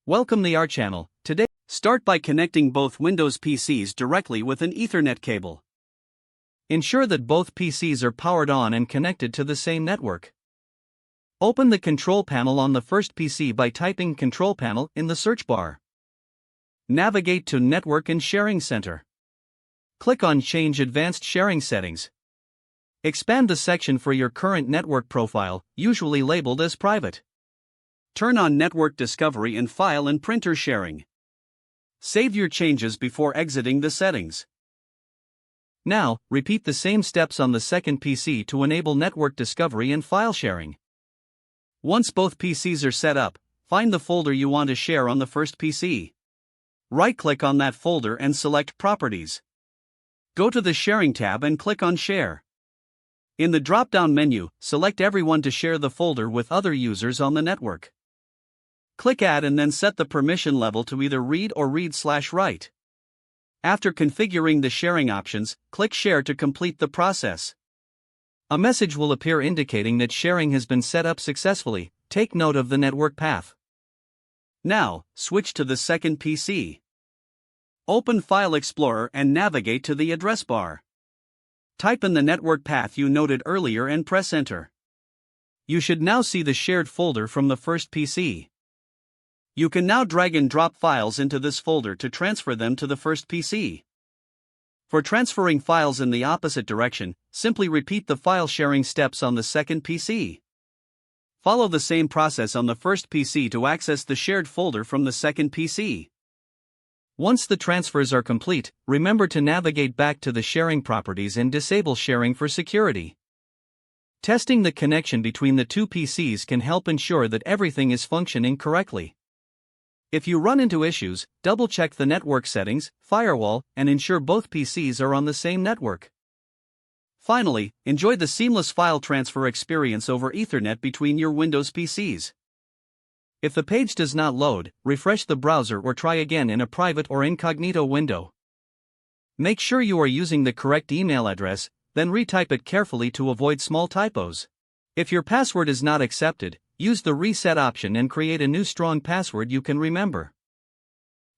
Welcome to our channel. Today, start by connecting both Windows PCs directly with an Ethernet cable. Ensure that both PCs are powered on and connected to the same network. Open the control panel on the first PC by typing Control Panel in the search bar. Navigate to Network and Sharing Center. Click on Change Advanced Sharing Settings. Expand the section for your current network profile, usually labeled as Private. Turn on Network Discovery and File and Printer Sharing. Save your changes before exiting the settings. Now, repeat the same steps on the second PC to enable network discovery and file sharing. Once both PCs are set up, find the folder you want to share on the first PC. Right-click on that folder and select Properties. Go to the Sharing tab and click on Share. In the drop-down menu, select Everyone to share the folder with other users on the network. Click Add and then set the permission level to either read or read/write. After configuring the sharing options, click Share to complete the process. A message will appear indicating that sharing has been set up successfully. Take note of the network path. Now, switch to the second PC. Open File Explorer and navigate to the address bar. Type in the network path you noted earlier and press Enter. You should now see the shared folder from the first PC. You can now drag and drop files into this folder to transfer them to the first PC. For transferring files in the opposite direction, simply repeat the file sharing steps on the second PC. Follow the same process on the first PC to access the shared folder from the second PC. Once the transfers are complete, remember to navigate back to the sharing properties and disable sharing for security. Testing the connection between the two PCs can help ensure that everything is functioning correctly. If you run into issues, double-check the network settings, firewall, and ensure both PCs are on the same network. Finally, enjoy the seamless file transfer experience over Ethernet between your Windows PCs. If the page does not load, refresh the browser or try again in a private or incognito window. Make sure you are using the correct email address, then retype it carefully to avoid small typos. If your password is not accepted, use the reset option and create a new strong password you can remember.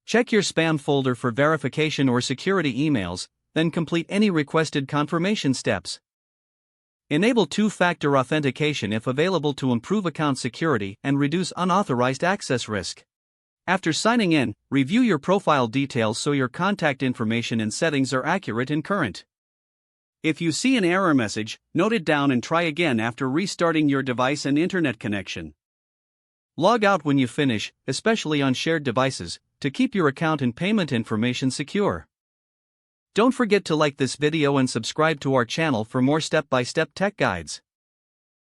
Check your spam folder for verification or security emails, then complete any requested confirmation steps. Enable two-factor authentication if available to improve account security and reduce unauthorized access risk. After signing in, review your profile details so your contact information and settings are accurate and current. If you see an error message, note it down and try again after restarting your device and internet connection. Log out when you finish, especially on shared devices, to keep your account and payment information secure. Don't forget to like this video and subscribe to our channel for more step-by-step tech guides.